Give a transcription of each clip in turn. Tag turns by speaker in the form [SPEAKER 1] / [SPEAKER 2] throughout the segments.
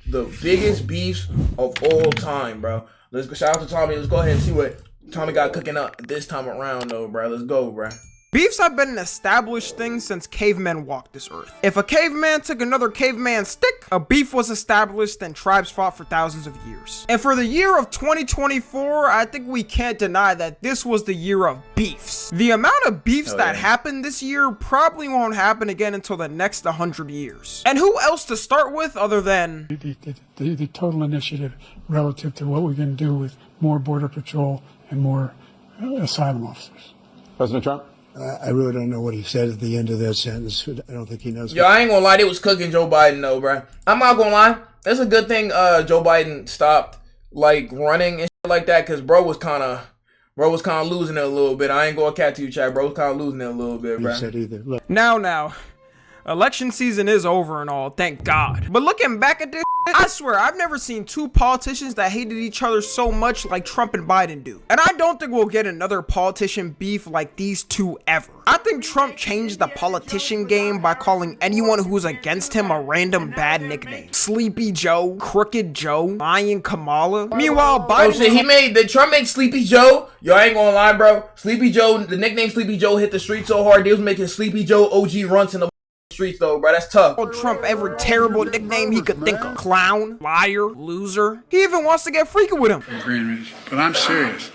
[SPEAKER 1] the biggest beefs of all time, bro. Let's go. Shout out to Tommy. Let's go ahead and see what Tommy got cooking up this time around, though, bro. Let's go, bro.
[SPEAKER 2] Beefs have been an established thing since cavemen walked this earth. If a caveman took another caveman's stick, a beef was established and tribes fought for thousands of years. And for the year of 2024, I think we can't deny that this was the year of beefs. The amount of beefs that happened this year probably won't happen again until the next 100 years. And who else to start with other than
[SPEAKER 3] the total initiative relative to what we can do with more border patrol and more asylum officers.
[SPEAKER 4] President Trump?
[SPEAKER 5] I really don't know what he said at the end of that sentence. I don't think he knows.
[SPEAKER 1] Yo, I ain't gonna lie, they was cooking Joe Biden though, bro. I'm not gonna lie. That's a good thing Joe Biden stopped like running and shit like that, cause bro was kinda losing it a little bit. I ain't gonna cat to you, Chad. Bro was kinda losing it a little bit, bro.
[SPEAKER 5] He said either. Look.
[SPEAKER 2] Now. Election season is over and all, thank God. But looking back at this, I swear, I've never seen two politicians that hated each other so much like Trump and Biden do. And I don't think we'll get another politician beef like these two ever. I think Trump changed the politician game by calling anyone who's against him a random bad nickname. Sleepy Joe, Crooked Joe, Lion Kamala. Meanwhile, Biden...
[SPEAKER 1] Oh shit, Trump made Sleepy Joe? Yo, I ain't gonna lie, bro. Sleepy Joe, the nickname Sleepy Joe hit the street so hard, they was making Sleepy Joe OG runs in the streets though, bro. That's tough.
[SPEAKER 2] Trump every terrible nickname he could think of. Clown, liar, loser. He even wants to get freaky with him.
[SPEAKER 3] But I'm serious.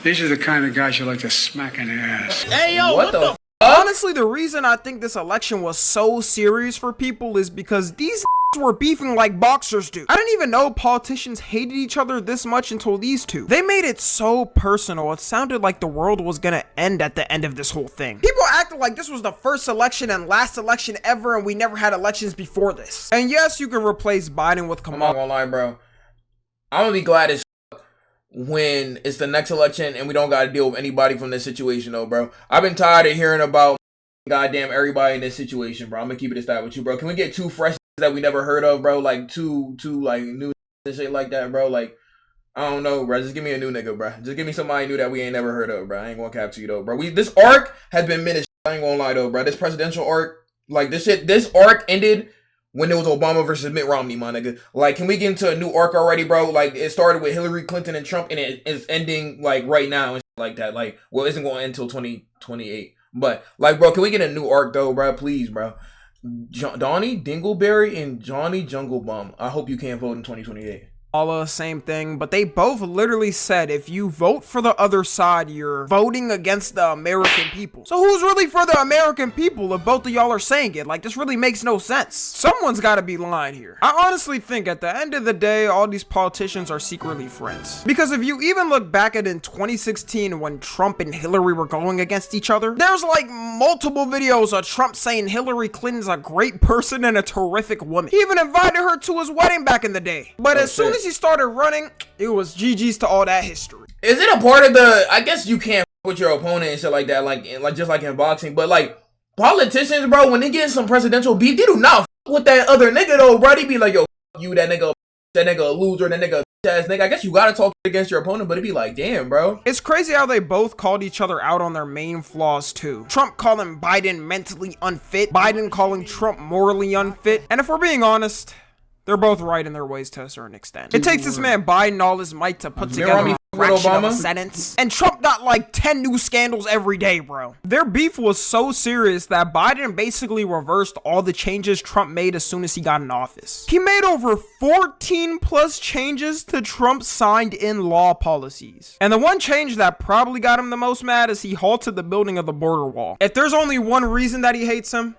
[SPEAKER 3] These are the kind of guys you like to smack in the ass.
[SPEAKER 2] Hey, yo, what the Honestly, the reason I think this election was so serious for people is because these were beefing like boxers do. I didn't even know politicians hated each other this much until these two. They made it so personal, it sounded like the world was gonna end at the end of this whole thing. People acted like this was the first election and last election ever and we never had elections before this. And yes, you can replace Biden with Kamala.
[SPEAKER 1] I'm not gonna lie, bro. I'm gonna be glad as when it's the next election and we don't gotta deal with anybody from this situation though, bro. I've been tired of hearing about goddamn everybody in this situation, bro. I'm gonna keep it a stat with you, bro. Can we get two fresh that we never heard of, bro? Like two like new and shit like that, bro. Like, I don't know, bro. Just give me a new nigga, bro. Just give me somebody new that we ain't never heard of, bro. I ain't gonna cap to you though, bro. This arc has been minutes. I ain't gonna lie though, bro. This presidential arc, like this arc ended when it was Obama versus Mitt Romney, my nigga. Like, can we get into a new arc already, bro? Like, it started with Hillary Clinton and Trump, and it is ending like right now and shit like that. Like, well, it isn't gonna end until 2028. But like, bro, can we get a new arc though, bro? Please, bro. Donnie Dingleberry and Johnny Jungle Bum. I hope you can't vote in 2028.
[SPEAKER 2] All the same thing, but they both literally said if you vote for the other side, you're voting against the American people. So who's really for the American people if both of y'all are saying it? Like, this really makes no sense. Someone's gotta be lying here. I honestly think at the end of the day, all these politicians are secretly friends. Because if you even look back at in 2016 when Trump and Hillary were going against each other, there's like multiple videos of Trump saying Hillary Clinton's a great person and a terrific woman. He even invited her to his wedding back in the day. But as soon as he started running, it was GG's to all that history.
[SPEAKER 1] Is it a part of the, I guess you can't with your opponent and shit like that, like just like in boxing, but like politicians, bro, when they get some presidential beef, they do not with that other nigga though, bro. They be like, yo, you, that nigga a loser, that nigga ass nigga. I guess you gotta talk against your opponent, but it'd be like, damn, bro.
[SPEAKER 2] It's crazy how they both called each other out on their main flaws too. Trump calling Biden mentally unfit, Biden calling Trump morally unfit, and if we're being honest, they're both right in their ways to a certain extent. It takes this man Biden all his might to put together a fraction of a sentence. And Trump got like 10 new scandals every day, bro. Their beef was so serious that Biden basically reversed all the changes Trump made as soon as he got in office. He made over 14 plus changes to Trump's signed in law policies. And the one change that probably got him the most mad is he halted the building of the border wall. If there's only one reason that he hates him,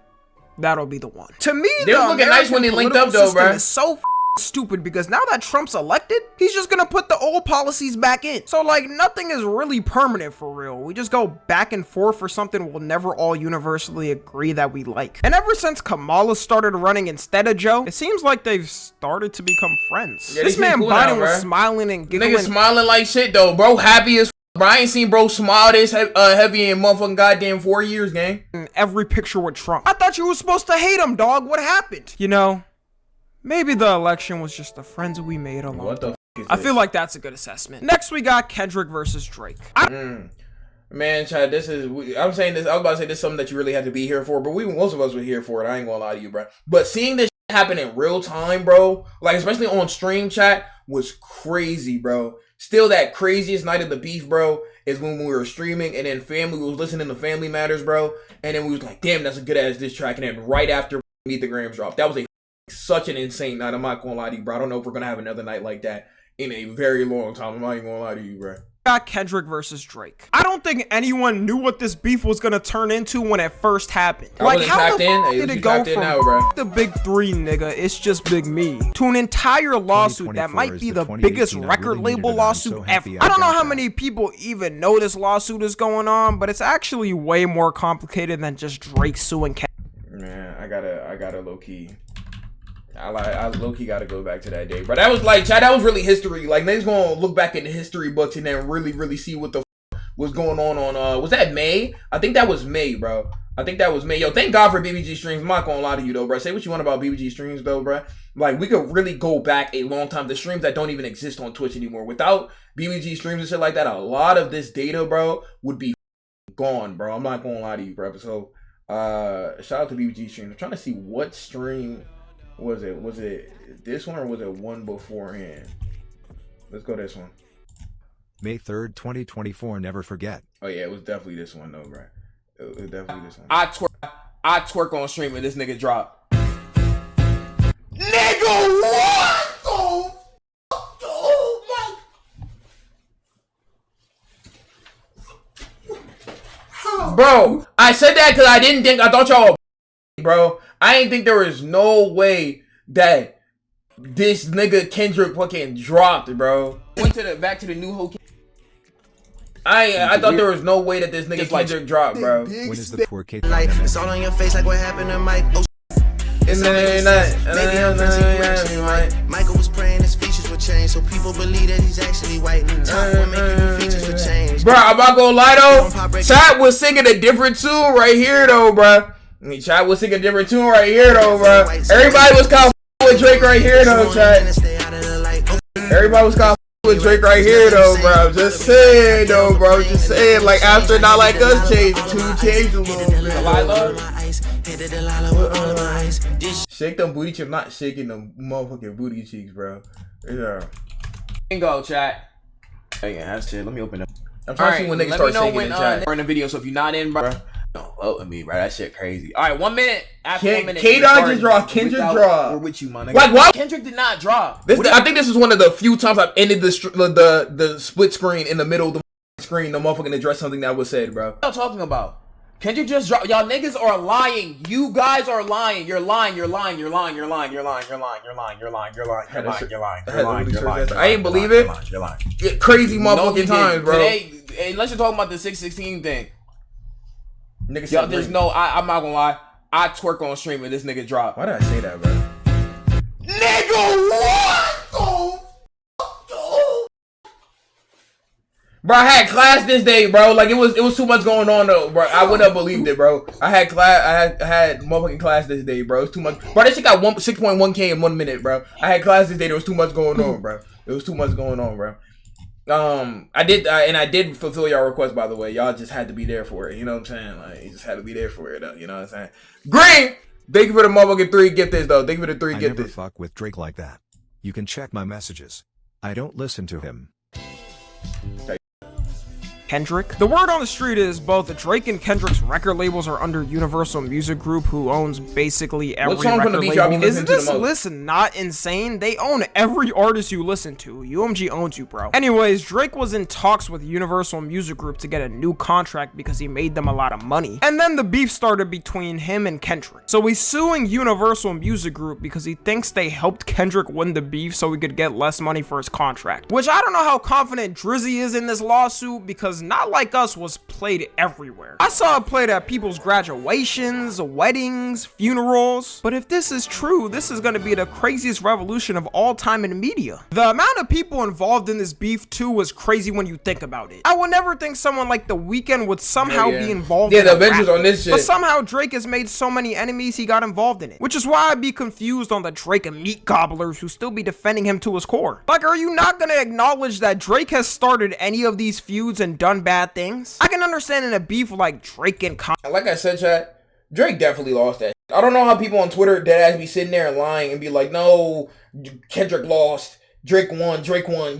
[SPEAKER 2] that'll be the one. To me,
[SPEAKER 1] they were looking nice when they linked up though, bro.
[SPEAKER 2] Is so stupid because now that Trump's elected, he's just gonna put the old policies back in. So like nothing is really permanent for real. We just go back and forth for something we'll never all universally agree that we like. And ever since Kamala started running instead of Joe, it seems like they've started to become friends.
[SPEAKER 1] Yeah,
[SPEAKER 2] this man cool Biden was smiling and giggling.
[SPEAKER 1] Nigga smiling like shit though, bro. Happy as bro. I ain't seen bro smile this heavy in motherfucking goddamn 4 years, gang.
[SPEAKER 2] In every picture with Trump. I thought you were supposed to hate him, dog. What happened? You know, maybe the election was just the friends we made along.
[SPEAKER 1] What the f is
[SPEAKER 2] I
[SPEAKER 1] this?
[SPEAKER 2] feel like that's a good assessment. Next, we got Kendrick versus Drake.
[SPEAKER 1] Man, Chad, this is, I'm saying this, I was about to say this is something that you really had to be here for, but most of us were here for it. I ain't gonna lie to you, bro. But seeing this happened in real time, bro, like especially on stream chat, was crazy, bro. Still, that craziest night of the beef, bro, is when we were streaming and then family was listening to Family Matters, bro, and then we was like, damn, that's a good ass diss track, and then right after Meet the Grams dropped, that was such an insane night. I'm not gonna lie to you, bro. I don't know if we're gonna have another night like that in a very long time. I'm not even gonna lie to you, bro.
[SPEAKER 2] Got Kendrick versus Drake. I don't think anyone knew what this beef was gonna turn into when it first happened. Like, how the fuck did it go from the big three, nigga, it's just Big Me, to an entire lawsuit that might be the biggest record label lawsuit ever? I don't know how many people even know this lawsuit is going on, but it's actually way more complicated than just Drake suing Kendrick.
[SPEAKER 1] Man, I gotta low key. I low-key gotta go back to that day, but that was like, Chad, that was really history. Like, niggas gonna look back in the history books and then really see what the was going on was that May? I think that was May, bro. I think that was May. Yo, thank God for BBG streams. I'm not gonna lie to you though, bro. Say what you want about BBG streams though, bro. Like, we could really go back a long time. The streams that don't even exist on Twitch anymore. Without BBG streams and shit like that, a lot of this data, bro, would be gone, bro. I'm not gonna lie to you, bro. So, shout out to BBG streams. I'm trying to see what stream was it. Was it this one or was it one beforehand? Let's go this one.
[SPEAKER 4] May 3rd, 2024. Never forget.
[SPEAKER 1] Oh yeah, it was definitely this one though, bro. It was definitely this one. I twerk on stream and this nigga drop. Nigga, what the fuck? Oh my. Bro, I said that because I thought y'all, bro. I didn't think there was no way that this nigga Kendrick fucking dropped, bro. Went to back to the new whole. I thought there was no way that this nigga Kendrick dropped, bro.
[SPEAKER 4] When is the poor Kate?
[SPEAKER 6] Like, it's all on your face, like what happened to Mike. Oh, Michael was praying his features would change, so people believe that he's actually white. And top would make you do features would change.
[SPEAKER 1] Bro, I'm not gonna lie though. Chat was singing a different tune right here though, bro. Chat was singing a different tune right here though, bro. Everybody was kind of with Drake right here though, chat. Everybody was kind of with Drake right here though, bro. Just saying though, bro. Just saying, like, after Not Like Us changed, the tune changed a little bit. Shake them booty cheeks, not shaking them motherfucking booty cheeks, bro. Yeah. Go, chat. Hey, that's shit. Let me open up. I'm trying to see when niggas start shaking in chat. We're in the video, so if you're not in, bro, don't vote with me, bro. That shit crazy. All right, 1 minute. After 1 minute, K-Dot just dropped. Kendrick dropped.
[SPEAKER 6] We're with you, my nigga.
[SPEAKER 1] Like, why?
[SPEAKER 6] Kendrick did not drop.
[SPEAKER 1] I think this is one of the few times I've ended the split screen in the middle of the screen. The motherfucking address something that was said, bro.
[SPEAKER 6] What are you talking about? Kendrick just dropped. Y'all niggas are lying. You guys are lying. You're lying. You're lying. You're lying. You're lying. You're lying. You're lying. You're lying. You're lying. You're lying. You're lying. You're lying. You're lying. You're lying.
[SPEAKER 1] I ain't believe it.
[SPEAKER 6] You're lying.
[SPEAKER 1] Crazy motherfucking times, bro.
[SPEAKER 6] Today, unless you're talking about the 616 thing.
[SPEAKER 1] Nigga,
[SPEAKER 6] yo, there's no. I'm not gonna lie. I twerk on stream and this nigga drop.
[SPEAKER 1] Why did I say that, bro? Nigga, what? Bro, I had class this day, bro. Like, it was too much going on though, bro. I wouldn't have believed it, bro. I had class. I had motherfucking class this day, bro. It was too much. Bro, this shit got 6.1K in 1 minute, bro. I had class this day. There was too much going on, bro. It was too much going on, bro. I did fulfill y'all request, by the way. Y'all just had to be there for it. You know what I'm saying? Like, you just had to be there for it, though. You know what I'm saying? Green! Thank you for the motherfucking 3 gift this, though. Thank you for the 3 gift this.
[SPEAKER 4] I never fuck with Drake like that. You can check my messages. I don't listen to him.
[SPEAKER 2] Kendrick. The word on the street is both Drake and Kendrick's record labels are under Universal Music Group, who owns basically every record label. Is this list not insane? They own every artist you listen to. UMG owns you, bro. Anyways, Drake was in talks with Universal Music Group to get a new contract because he made them a lot of money. And then the beef started between him and Kendrick. So he's suing Universal Music Group because he thinks they helped Kendrick win the beef so he could get less money for his contract. Which I don't know how confident Drizzy is in this lawsuit, because Not Like Us was played everywhere. I saw it played at people's graduations, weddings, funerals. But if this is true, this is going to be the craziest revolution of all time in media. The amount of people involved in this beef too was crazy when you think about it. I would never think someone like The Weeknd would somehow be involved in
[SPEAKER 1] the Avengers on this shit.
[SPEAKER 2] But somehow Drake has made so many enemies he got involved in it. Which is why I'd be confused on the Drake and meat gobblers who still be defending him to his core. Like, are you not going to acknowledge that Drake has started any of these feuds and done bad things? I can understand in a beef like Drake and
[SPEAKER 1] like I said, chat, Drake definitely lost that. I don't know how people on Twitter deadass be sitting there and lying and be like, no, Kendrick lost. Drake won.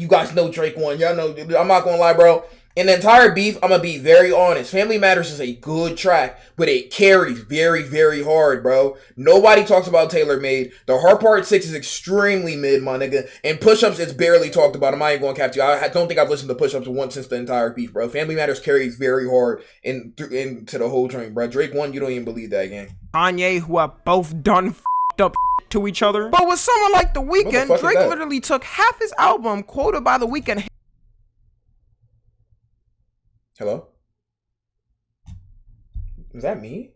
[SPEAKER 1] You guys know Drake won. Y'all know. I'm not gonna lie, bro. In the entire beef, I'm gonna be very honest. Family Matters is a good track, but it carries very, very hard, bro. Nobody talks about Taylor Made. The Hard Part 6 is extremely mid, my nigga. And Push-Ups, it's barely talked about. I'm not even gonna cap you. I don't think I've listened to Push-Ups once since the entire beef, bro. Family Matters carries very hard into the whole train, bro. Drake won, you don't even believe that, gang.
[SPEAKER 2] Kanye, who have both done f***ed up to each other. But with someone like The Weeknd, Drake literally took half his album quoted by The Weeknd.
[SPEAKER 1] Hello? Is that me?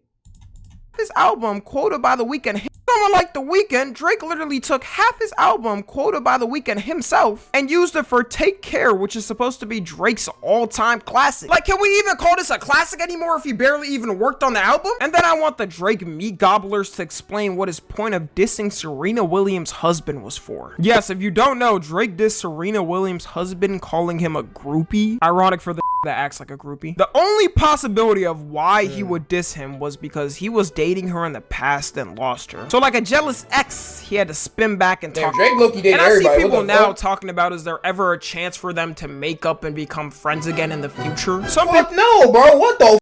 [SPEAKER 2] His album quoted by The Weeknd. Someone like The Weeknd, Drake literally took half his album quoted by The Weeknd himself and used it for Take Care, which is supposed to be Drake's all-time classic. Like, can we even call this a classic anymore if he barely even worked on the album? And then I want the Drake meat gobblers to explain what his point of dissing Serena Williams' husband was for. Yes, if you don't know, Drake dissed Serena Williams' husband, calling him a groupie. Ironic for the that acts like a groupie. The only possibility of why he would diss him was because he was dating her in the past and lost her. So like a jealous ex, he had to spin back and talk.
[SPEAKER 1] Drake low-key dated everybody.
[SPEAKER 2] And I see people now talking about, is there ever a chance for them to make up and become friends again in the future? Some people
[SPEAKER 1] no, bro. What the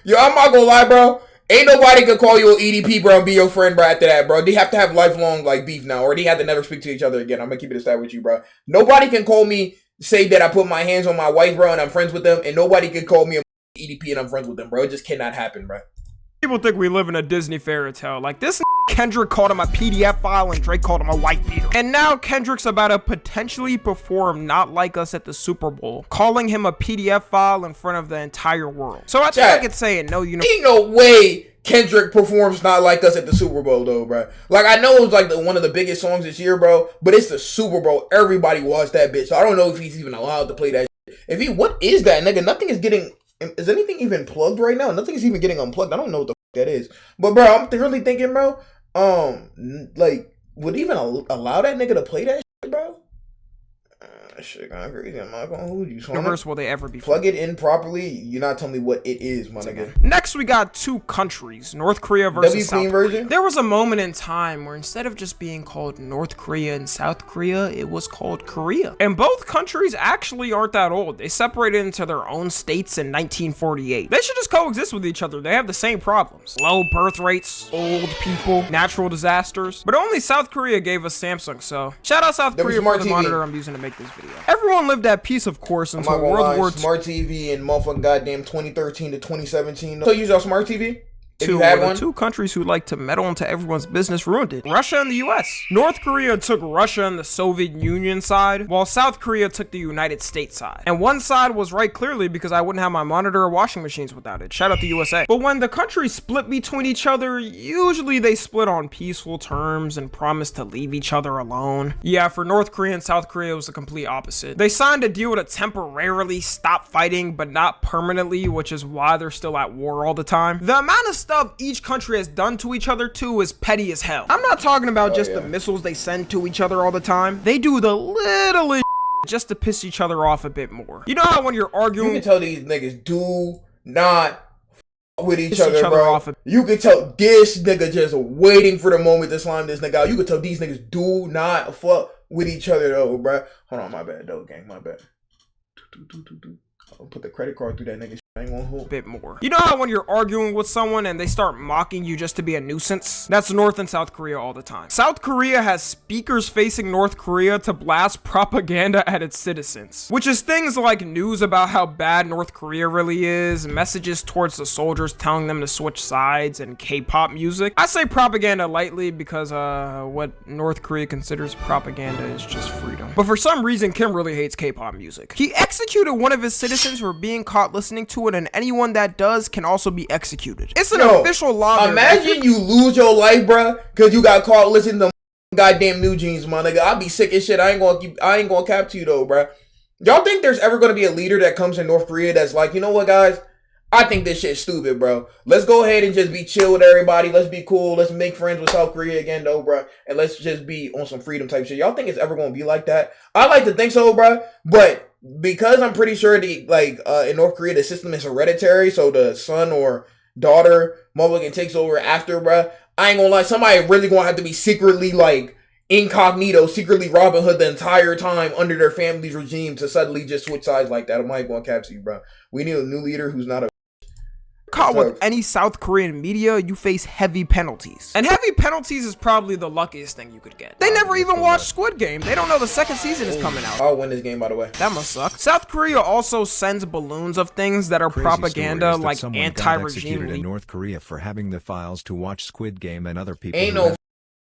[SPEAKER 1] Yo, I'm not gonna lie, bro. Ain't nobody could call you an EDP, bro, and be your friend, bro, after that, bro. They have to have lifelong, like, beef now, or they have to never speak to each other again. I'm gonna keep it a stat with you, bro. Nobody can call me, say that I put my hands on my wife, bro, and I'm friends with them, and nobody can call me a EDP and I'm friends with them, bro. It just cannot happen, bro.
[SPEAKER 2] People think we live in a Disney fairy tale. Like, this Kendrick called him a PDF file and Drake called him a white beater. And now Kendrick's about to potentially perform Not Like Us at the Super Bowl, calling him a PDF file in front of the entire world. So I think I could say it. No, you know,
[SPEAKER 1] ain't no way Kendrick performs Not Like Us at the Super Bowl, though, bro. Like, I know it was like one of the biggest songs this year, bro, but it's the Super Bowl. Everybody watched that bitch. So I don't know if he's even allowed to play that shit. If he, what is that, nigga? Nothing is getting, is anything even plugged right now? Nothing is even getting unplugged. I don't know what the that is. But, bro, I'm really thinking, bro, like, would even allow that nigga to play that shit, bro? That shit kind of crazy. I'm not gonna hold you.
[SPEAKER 2] Universe, will they ever be
[SPEAKER 1] plug it in properly? You're not telling me what it is, my nigga.
[SPEAKER 2] Next, we got two countries, North Korea versus South Korea.
[SPEAKER 1] Version?
[SPEAKER 2] There was a moment in time where instead of just being called North Korea and South Korea, it was called Korea. And both countries actually aren't that old. They separated into their own states in 1948. They should just coexist with each other. They have the same problems. Low birth rates, old people, natural disasters. But only South Korea gave us Samsung, so shout out South Korea for the monitor I'm using to make this video. Everyone lived at peace, of course, until World War II.
[SPEAKER 1] Smart TV in motherfucking goddamn 2013 to 2017. So use your smart TV?
[SPEAKER 2] Two countries who like to meddle into everyone's business ruined it. Russia and the US. North Korea took Russia and the Soviet Union side, while South Korea took the United States side. And one side was right clearly because I wouldn't have my monitor or washing machines without it. Shout out to USA. But when the countries split between each other, usually they split on peaceful terms and promised to leave each other alone. Yeah, for North Korea and South Korea, it was the complete opposite. They signed a deal to temporarily stop fighting, but not permanently, which is why they're still at war all the time. The amount of stuff each country has done to each other too is petty as hell. I'm not talking about just the missiles they send to each other all the time. They do the littlest just to piss each other off a bit more. You know how when you're arguing,
[SPEAKER 1] you can tell these niggas do not with each other, bro. You can tell this nigga just waiting for the moment to slime this nigga out. You can tell these niggas do not fuck with each other though, bro. Hold on, my bad though, gang, my bad. I'll put the credit card through that nigga. A
[SPEAKER 2] bit more. You know how when you're arguing with someone and they start mocking you just to be a nuisance? That's North and South Korea all the time. South Korea has speakers facing North Korea to blast propaganda at its citizens, which is things like news about how bad North Korea really is, messages towards the soldiers telling them to switch sides, and K-pop music. I say propaganda lightly because what North Korea considers propaganda is just freedom. But for some reason, Kim really hates K-pop music. He executed one of his citizens for being caught listening to it, and anyone that does can also be executed. It's an official law.
[SPEAKER 1] Imagine you lose your life, bro, because you got caught listening to goddamn New Jeans, my nigga. I'll be sick as shit. I ain't gonna cap to you though, bro. Y'all think there's ever gonna be a leader that comes in North Korea that's like, you know what, guys? I think this shit's stupid, bro. Let's go ahead and just be chill with everybody. Let's be cool. Let's make friends with South Korea again, though, bro. And let's just be on some freedom type shit. Y'all think it's ever gonna be like that? I like to think so, bro. But because I'm pretty sure in North Korea, the system is hereditary, so the son or daughter, motherfucking takes over after, bruh. I ain't gonna lie, somebody really gonna have to be secretly like incognito, secretly Robin Hood the entire time under their family's regime to suddenly just switch sides like that. I'm not gonna capture you, bro. We need a new leader who's not a
[SPEAKER 2] caught with any South Korean media, you face heavy penalties. And heavy penalties is probably the luckiest thing you could get. They never even watched Squid Game. They don't know the second season is coming out.
[SPEAKER 1] I'll win this game, by the way.
[SPEAKER 2] That must suck. South Korea also sends balloons of things that are
[SPEAKER 4] Crazy
[SPEAKER 2] propaganda,
[SPEAKER 4] story is that
[SPEAKER 2] like
[SPEAKER 4] someone got
[SPEAKER 2] anti-regime
[SPEAKER 4] executed in North Korea for having the files to watch Squid Game, and other people
[SPEAKER 1] Ain't
[SPEAKER 4] who
[SPEAKER 1] no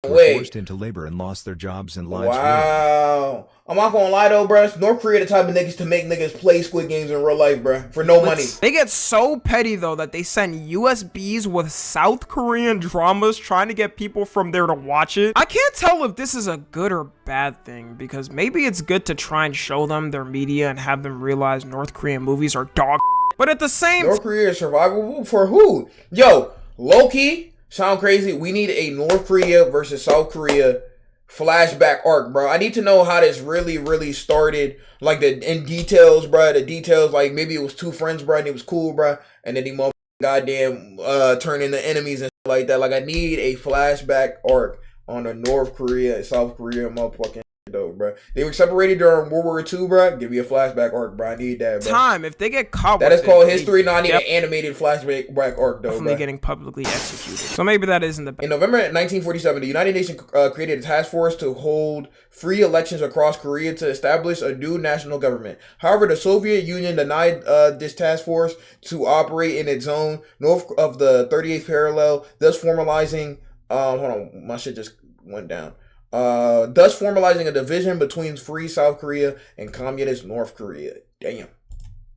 [SPEAKER 4] were
[SPEAKER 1] way.
[SPEAKER 4] forced into labor and lost their jobs and lives.
[SPEAKER 1] Wow. I'm not gonna lie though, bro. North Korea the type of niggas to make niggas play Squid Games in real life, bro, for no money.
[SPEAKER 2] They get so petty though that they send USBs with South Korean dramas trying to get people from there to watch it. I can't tell if this is a good or bad thing, because maybe it's good to try and show them their media and have them realize North Korean movies are dog. But at the same
[SPEAKER 1] North Korea is survivable for who? Yo, low-key, sound crazy. We need a North Korea versus South Korea flashback arc, bro. I need to know how this really started, like in details, bro. The details, like maybe it was two friends, bro, and it was cool, bro, and then they goddamn turn into enemies and shit like that. Like I need a flashback arc on the North Korea and South Korea motherfucking though, bro. They were separated during World War II, bro. Give me a flashback arc, bro. I need that, bro.
[SPEAKER 2] time, if they get caught
[SPEAKER 1] That
[SPEAKER 2] with
[SPEAKER 1] is called
[SPEAKER 2] it,
[SPEAKER 1] history, not even
[SPEAKER 2] yep,
[SPEAKER 1] animated flashback arc, though,
[SPEAKER 2] definitely
[SPEAKER 1] bro.
[SPEAKER 2] getting publicly executed. So maybe that isn't the best.
[SPEAKER 1] In November 1947, the United Nations created a task force to hold free elections across Korea to establish a new national government. However, the Soviet Union denied this task force to operate in its zone north of the 38th parallel, thus formalizing. Hold on, my shit just went down. Thus formalizing a division between free South Korea and communist North Korea. Damn.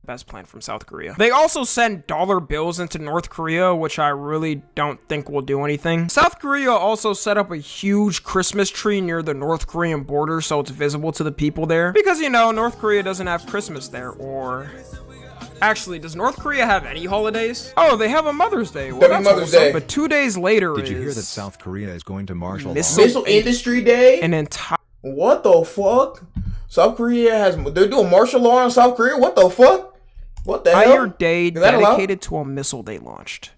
[SPEAKER 2] Best plan from South Korea. They also send dollar bills into North Korea, which I really don't think will do anything. South Korea also set up a huge Christmas tree near the North Korean border so it's visible to the people there. Because, you know, North Korea doesn't have Christmas there, or... Actually, does North Korea have any holidays? Oh, they have a Mother's Day. Well, that's
[SPEAKER 1] Mother's Day.
[SPEAKER 2] But 2 days later
[SPEAKER 4] Did you hear that South Korea is going to martial law?
[SPEAKER 1] Missile Industry Day?
[SPEAKER 2] an entire...
[SPEAKER 1] What the fuck? South Korea has... They're doing martial law in South Korea? What the fuck? What the hell?
[SPEAKER 2] day
[SPEAKER 1] Is that allowed?
[SPEAKER 2] dedicated to a missile they launched.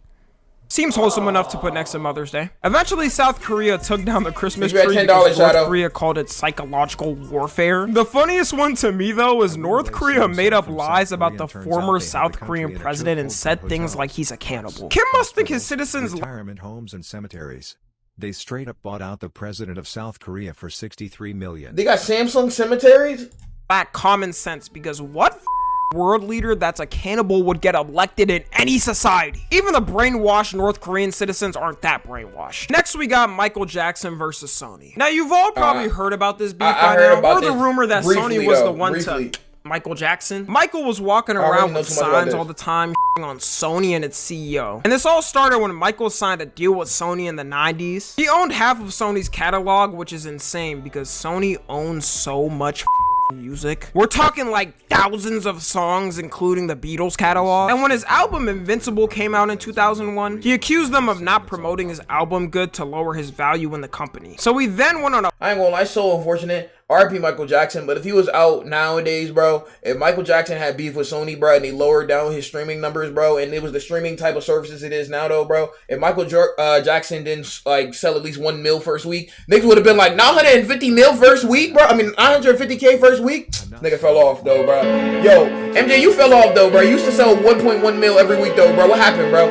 [SPEAKER 2] Seems wholesome enough to put next to Mother's Day. Eventually, South Korea took down the Christmas
[SPEAKER 1] You got
[SPEAKER 2] tree
[SPEAKER 1] $10,
[SPEAKER 2] because North
[SPEAKER 1] Shadow.
[SPEAKER 2] Korea called it psychological warfare. The funniest one to me, though, is North Korea made up lies about the former South Korean president and said things like he's a cannibal. Kim must think his citizens...
[SPEAKER 4] retirement homes and cemeteries. They straight up bought out the president of South Korea for $63 million.
[SPEAKER 1] They got Samsung cemeteries?
[SPEAKER 2] lack common sense, because what world leader that's a cannibal would get elected in any society? Even the brainwashed North Korean citizens aren't that brainwashed. Next, we got Michael Jackson versus Sony. Now, you've all probably heard about this beef by now, or the rumor that Sony was the one to Michael Jackson. Michael was walking around with signs all the time on Sony and its CEO. And this all started when Michael signed a deal with Sony in the 90s. He owned half of Sony's catalog, which is insane because Sony owns so much music. We're talking like thousands of songs, including the Beatles catalog. And when his album Invincible came out in 2001, he accused them of not promoting his album good to lower his value in the company. So he then went on a...
[SPEAKER 1] I ain't gonna lie, so unfortunate. RP Michael Jackson, but if he was out nowadays, bro, if Michael Jackson had beef with Sony, bro, and he lowered down his streaming numbers, bro, and it was the streaming type of services it is now, though, bro, if Michael Jackson didn't, like, sell at least 1 mil first week, niggas would have been like, 950 mil first week, bro? I mean, 950K first week? Nigga fell off, though, bro. Yo, MJ, you fell off, though, bro. You used to sell 1.1 mil every week, though, bro. What happened, bro?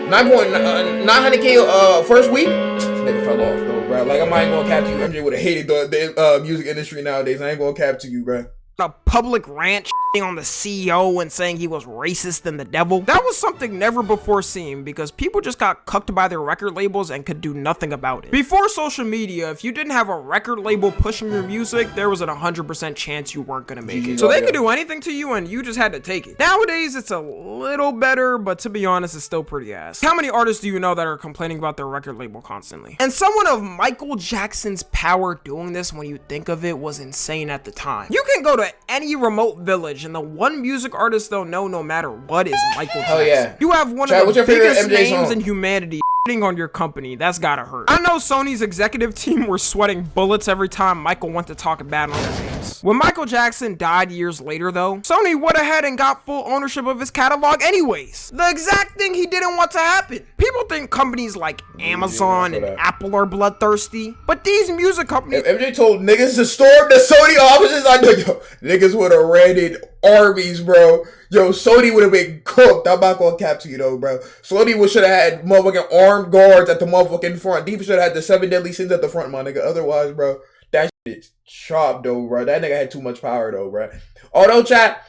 [SPEAKER 1] 900K first week? Nigga fell off, though, bro. Like, I'm not even gonna cap to you. MJ would have hated the music industry nowadays. I ain't gonna cap to you, bro.
[SPEAKER 2] A public rant on the CEO and saying he was racist and the devil. That was something never before seen because people just got cucked by their record labels and could do nothing about it. Before social media, if you didn't have a record label pushing your music, there was an 100% chance you weren't gonna make it. So they could do anything to you and you just had to take it. Nowadays, it's a little better, but to be honest, it's still pretty ass. How many artists do you know that are complaining about their record label constantly? And someone of Michael Jackson's power doing this, when you think of it, was insane at the time. You can go to any remote village and the one music artist they'll know no matter what is Michael Jackson.
[SPEAKER 1] Hell yeah.
[SPEAKER 2] You have one
[SPEAKER 1] Chad,
[SPEAKER 2] of
[SPEAKER 1] what's
[SPEAKER 2] the
[SPEAKER 1] your favorite
[SPEAKER 2] biggest
[SPEAKER 1] MJ
[SPEAKER 2] names
[SPEAKER 1] song?
[SPEAKER 2] in humanity on your company. That's gotta hurt. I know Sony's executive team were sweating bullets every time Michael went to talk bad on their names. When Michael Jackson died years later though, Sony went ahead and got full ownership of his catalog anyways. The exact thing he didn't want to happen. People think companies like Amazon and Apple are bloodthirsty, but these music companies...
[SPEAKER 1] If MJ told niggas to storm the Sony offices, I know, yo, niggas would have raided armies, bro. Yo, Sony would have been cooked. I'm not gonna cap to you though, bro. Sony should have had motherfucking armed guards at the motherfucking front. Deep should have had the 7 deadly sins at the front, my nigga. Otherwise, bro, that shit's chopped though, bro. That nigga had too much power though, bro. Although, chat,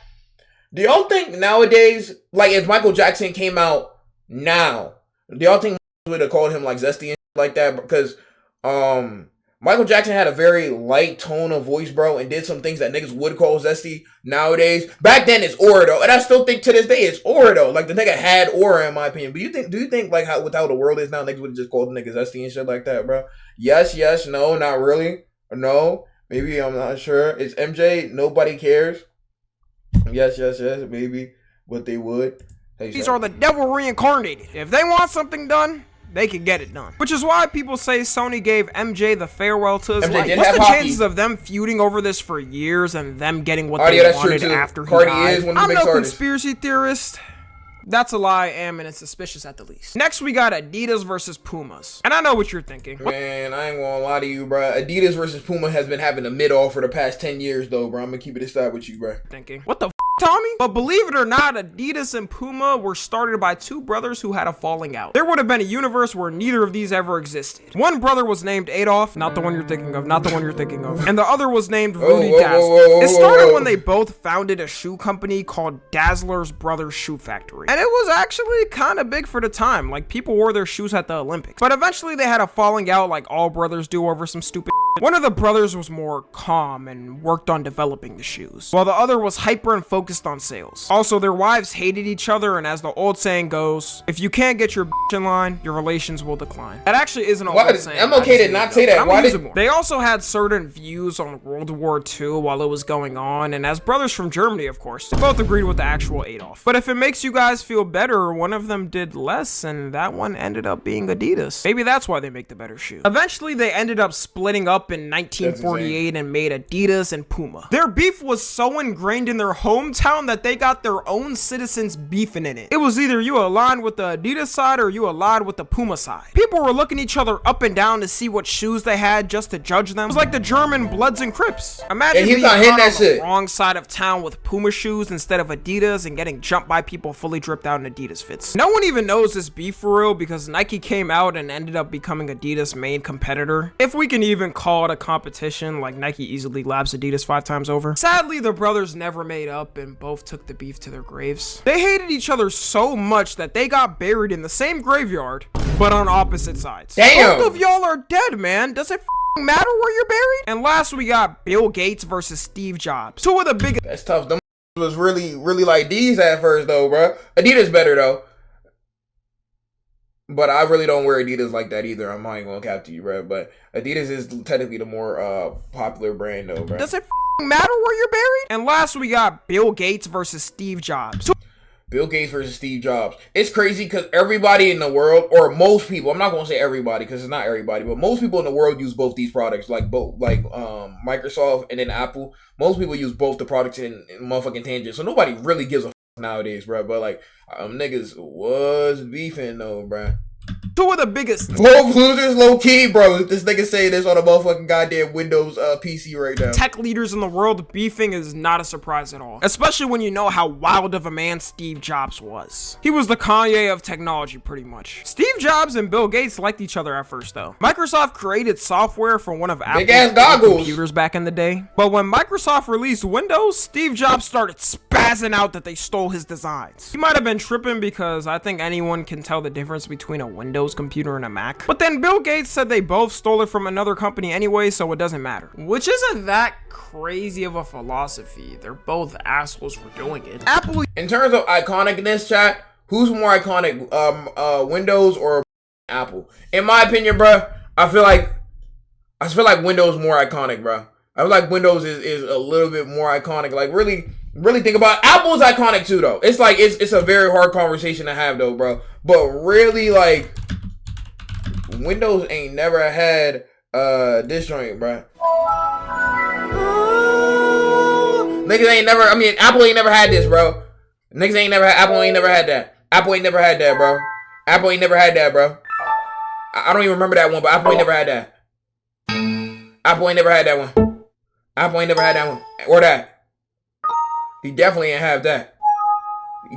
[SPEAKER 1] do y'all think nowadays, like if Michael Jackson came out now, do y'all think would have called him like Zesty and like that? Because Michael Jackson had a very light tone of voice, bro, and did some things that niggas would call zesty nowadays. Back then, it's aura, though, and I still think to this day it's aura, though. Like the nigga had aura, in my opinion. But do you think like with how the world is now, niggas would have just called the nigga zesty and shit like that, bro? Yes, no, not really, no, maybe, I'm not sure. It's MJ. Nobody cares. Yes, maybe, but they would.
[SPEAKER 2] These are the devil reincarnated. If they want something done, they can get it done. Which is why people say Sony gave MJ the farewell to his life. What's the chances of them feuding over this for years and them getting what they wanted after he died? I'm no conspiracy theorist. That's a lie, and it's suspicious at the least. Next, we got Adidas versus Pumas. And I know what you're thinking.
[SPEAKER 1] Man, I ain't gonna lie to you, bro. Adidas versus Puma has been having a mid-off for the past 10 years, though, bro. I'm gonna keep it aside with you, bro.
[SPEAKER 2] What the Tommy? But believe it or not, Adidas and Puma were started by two brothers who had a falling out. There would have been a universe where neither of these ever existed. One brother was named Adolf, not the one you're thinking of, and the other was named Rudy Dazzler. It started when they both founded a shoe company called Dazzler's Brothers Shoe Factory. And it was actually kind of big for the time, like people wore their shoes at the Olympics. But eventually they had a falling out like all brothers do over some stupid shit. One of the brothers was more calm and worked on developing the shoes, while the other was hyper and focused on sales. Also, their wives hated each other, and as the old saying goes, if you can't get your bitch in line, your relations will decline. That actually isn't an old saying.
[SPEAKER 1] MLK did not say that. Why did
[SPEAKER 2] they also had certain views on World War II while it was going on, and as brothers from Germany, of course, they both agreed with the actual Adolf. But if it makes you guys feel better, one of them did less, and that one ended up being Adidas. Maybe that's why they make the better shoe. Eventually, they ended up splitting up in 1948 and made Adidas and Puma. Their beef was so ingrained in their hometown that they got their own citizens beefing in it. It was either you aligned with the Adidas side or you aligned with the Puma side. People were looking each other up and down to see what shoes they had just to judge them. It was like the German Bloods and Crips. Imagine being on the wrong side of town with Puma shoes instead of Adidas and getting jumped by people fully dripped out in Adidas fits. No one even knows this beef for real because Nike came out and ended up becoming Adidas' main competitor. If we can even call it a competition, like Nike easily laps Adidas 5 times over. Sadly, the brothers never made up and both took the beef to their graves. They hated each other so much that they got buried in the same graveyard, but on opposite sides.
[SPEAKER 1] Damn!
[SPEAKER 2] Both of y'all are dead, man. Does it matter where you're buried? And last, we got Bill Gates versus Steve Jobs. Two of the biggest.
[SPEAKER 1] That's tough. Them was really like these at first, though, bro. Adidas better, though. But I really don't wear Adidas like that either. I'm not even gonna cap to you, bro. But Adidas is technically the more popular brand, though, bro.
[SPEAKER 2] Does it matter where you're buried? And last, we got Bill Gates versus Steve Jobs.
[SPEAKER 1] Bill Gates versus Steve Jobs. It's crazy because everybody in the world, or most people, I'm not gonna say everybody because it's not everybody, but most people in the world use both these products, like Microsoft and then Apple. Most people use both the products in motherfucking tangent, so nobody really gives a nowadays, bro. But like niggas was beefing though, bro.
[SPEAKER 2] Two of the biggest
[SPEAKER 1] losers, low key, bro. This nigga say this on a motherfucking goddamn Windows PC right now.
[SPEAKER 2] Tech leaders in the world beefing is not a surprise at all, especially when you know how wild of a man Steve Jobs was. He was the Kanye of technology, pretty much. Steve Jobs and Bill Gates liked each other at first, though. Microsoft created software for one of Apple's computers back in the day, but when Microsoft released Windows, Steve Jobs started spazzing out that they stole his designs. He might have been tripping because I think anyone can tell the difference between a Windows computer and a Mac. But then Bill Gates said they both stole it from another company anyway, so it doesn't matter. Which isn't that crazy of a philosophy. They're both assholes for doing it. Apple.
[SPEAKER 1] In terms of iconicness, chat, who's more iconic, Windows or Apple? In my opinion, bro, I feel like Windows more iconic, bro. I feel like Windows is a little bit more iconic. Like really think about it. Apple's iconic too, though. It's like it's a very hard conversation to have, though, bro. But really, like, Windows ain't never had this joint, bro. Niggas ain't never. I mean, Apple ain't never had this, bro. Niggas ain't never had. Apple ain't never had that. Apple ain't never had that, bro. Apple ain't never had that, bro. I don't even remember that one, but Apple ain't never had that. Apple ain't never had that one. Apple ain't never had that one. Or that. He definitely ain't have that.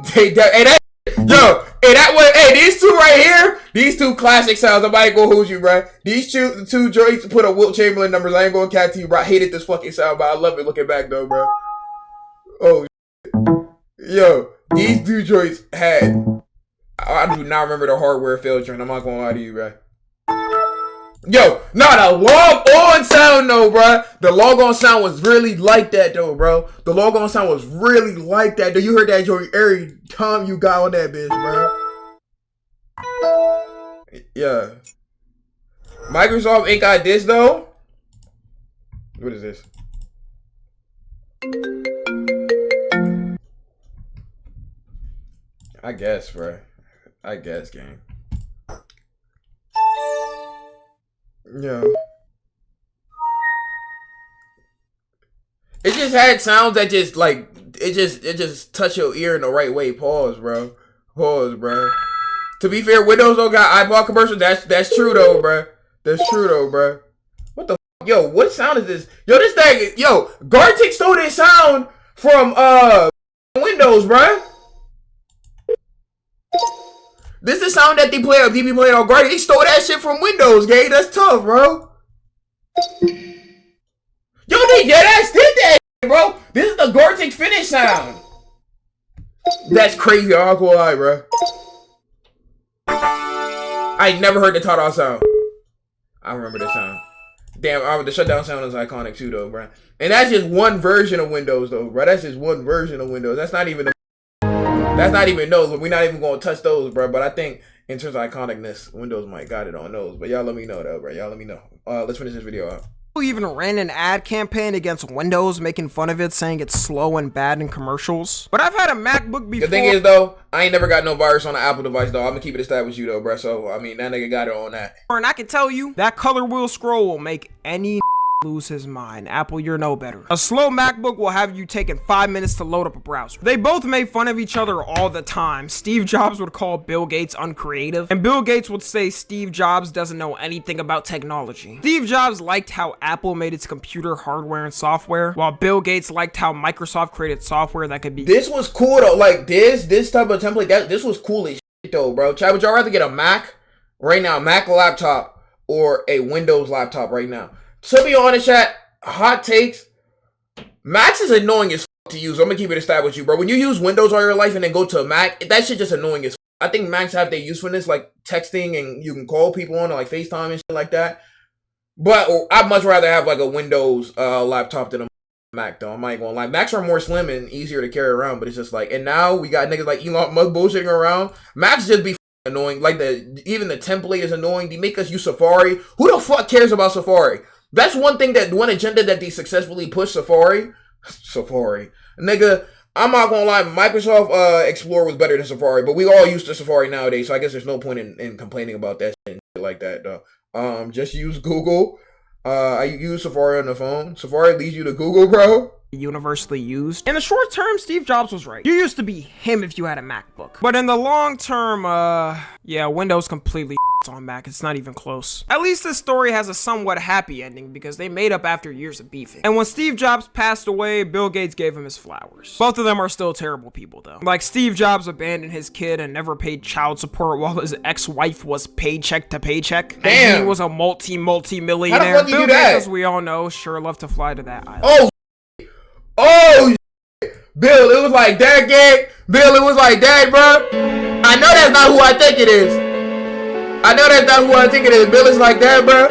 [SPEAKER 1] Hey, that, yo, hey, that one, hey, these two right here, these two classic sounds. I'm not gonna hold you, bro. These two joints put a Wilt Chamberlain numbers. I ain't gonna cat to you, bro. I hated this fucking sound, but I love it looking back though, bro. Oh, yo, these two joints had. I do not remember the hardware failed joint. I'm not gonna lie to you, bro. Yo, not a log on sound though, bro. The log on sound was really like that though, bro. The log on sound was really like that though. You heard that joint every time you got on that bitch, bro. Yeah. Microsoft ain't got this though. What is this? I guess, bro. I guess, gang. Yeah. It just had sounds that just like it just touch your ear in the right way. Pause, bro. Pause, bro. To be fair, Windows don't got iPod commercials. That's true though, bro. That's true though, bro. What the fuck? Yo, what sound is this? Yo, this thing, yo, Gartic stole this sound from Windows, bro. This is the sound that they play on DB playing on Guardian. They stole that shit from Windows, gang. That's tough, bro. Yo, they deadass did that, bro. This is the Gartic finish sound. That's crazy. I'm not gonna lie, bro. I ain't never heard the Tata sound. I remember this sound. Damn, the shutdown sound is iconic too, though, bro. And that's just one version of Windows, though, bro. That's just one version of Windows. That's not even those. We're not even gonna touch those, bro. But I think in terms of iconicness, Windows might got it on those. But y'all let me know, though, bro. Y'all let me know. Let's finish this video out.
[SPEAKER 2] Even ran an ad campaign against Windows, making fun of it, saying it's slow and bad in commercials. But I've had a MacBook before.
[SPEAKER 1] The thing is, though, I ain't never got no virus on an Apple device, though. I'm gonna keep it established with you, though, bro. So, I mean, that nigga got it on that.
[SPEAKER 2] And I can tell you, that color wheel scroll will make any lose his mind. Apple, you're no better. A slow MacBook will have you taking 5 minutes to load up a browser. They both made fun of each other all the time. Steve Jobs would call Bill Gates uncreative, and Bill Gates would say Steve Jobs doesn't know anything about technology. Steve Jobs liked how Apple made its computer hardware and software, while Bill Gates liked how Microsoft created software that could be—
[SPEAKER 1] This was cool, though. Like, this type of template, this was cool as shit, though, bro. Chad, would y'all rather get a Mac right now, Mac laptop, or a Windows laptop right now? To be honest, chat, hot takes, Macs is annoying as fuck to use. I'm gonna keep it established with you, bro. When you use Windows all your life and then go to a Mac, that shit just annoying as fuck. I think Macs have their usefulness, like texting, and you can call people on, or like FaceTime and shit like that. But I'd much rather have like a Windows laptop than a Mac, though. I'm not gonna lie. Macs are more slim and easier to carry around, but it's just like, and now we got niggas like Elon Musk bullshitting around. Macs just be annoying. Like, even the template is annoying. They make us use Safari. Who the fuck cares about Safari? That's one agenda that they successfully pushed. Safari. Nigga, I'm not gonna lie, Microsoft Explorer was better than Safari, but we all used to Safari nowadays, so I guess there's no point in complaining about that shit like that, though. Just use Google. I use Safari on the phone. Safari leads you to Google, bro.
[SPEAKER 2] Universally used. In the short term, Steve Jobs was right. You used to be him if you had a MacBook. But in the long term, yeah, Windows completely on Mac. It's not even close. At least this story has a somewhat happy ending because they made up after years of beefing. And when Steve Jobs passed away, Bill Gates gave him his flowers. Both of them are still terrible people, though. Like, Steve Jobs abandoned his kid and never paid child support while his ex-wife was paycheck to paycheck.
[SPEAKER 1] Damn.
[SPEAKER 2] And he was a multi-millionaire.
[SPEAKER 1] How the fuck you
[SPEAKER 2] Bill
[SPEAKER 1] do that?
[SPEAKER 2] Gates, as we all know, sure loved to fly to that island.
[SPEAKER 1] Oh, Bill, it was like that, gang. Bill, it was like that, bro. I know that's not who I think it is. Bill is like that, bro.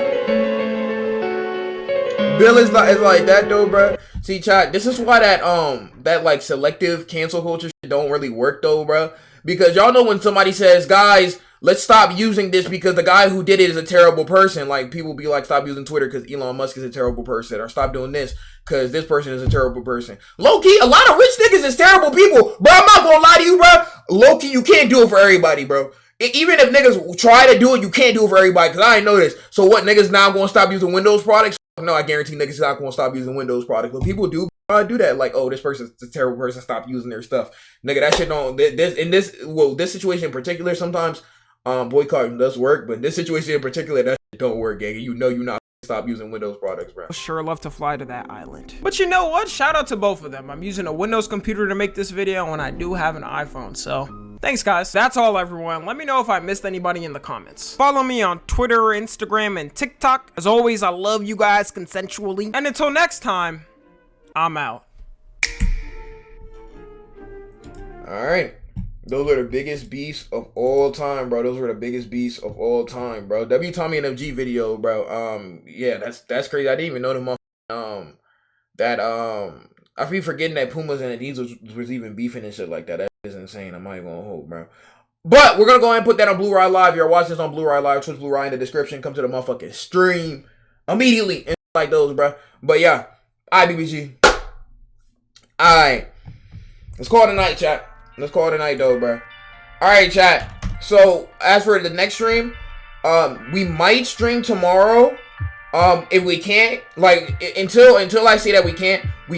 [SPEAKER 1] Bill is like that, though, bro. See, chat, this is why that like selective cancel culture shit don't really work, though, bro. Because y'all know when somebody says, guys, let's stop using this because the guy who did it is a terrible person. Like, people be like, stop using Twitter because Elon Musk is a terrible person, or stop doing this because this person is a terrible person. Low-key, a lot of rich niggas is terrible people. Bro, I'm not gonna lie to you, bro. Low-key, you can't do it for everybody, bro. even if niggas try to do it, you can't do it for everybody. Cause I ain't know this. So what, niggas now gonna stop using Windows products? No, I guarantee niggas not gonna stop using Windows products. But people do that. Like, oh, this person's a terrible person. Stop using their stuff, nigga. That shit don't. This situation in particular, sometimes boycotting does work, but this situation in particular, that shit don't work, gang. You know, you're not. Stop using Windows products, bro.
[SPEAKER 2] Sure love to fly to that island. But you know what? Shout out to both of them. I'm using a Windows computer to make this video, and I do have an iPhone, so thanks, guys. That's all, everyone. Let me know if I missed anybody in the comments. Follow me on Twitter, Instagram, and TikTok. As always, I love you guys consensually. And until next time, I'm out.
[SPEAKER 1] All right. Those were the biggest beefs of all time, bro. Those were the biggest beefs of all time, bro. W Tommy and MG video, bro. Yeah, that's crazy. I didn't even know the I be forgetting that Pumas and Adidas was even beefing and shit like that. That is insane. I'm not even gonna hold, bro. But we're gonna go ahead and put that on Blue Ride Live. You're watching this on Blue Ride Live, Twitch Blue Ride in the description. Come to the motherfucking stream immediately and like those, bro. But yeah, BBG. Alright. Let's call it a night, chat. Let's call it a night, though, bro. Alright, chat. So, as for the next stream, we might stream tomorrow. If we can't, like, until I say that we can't, we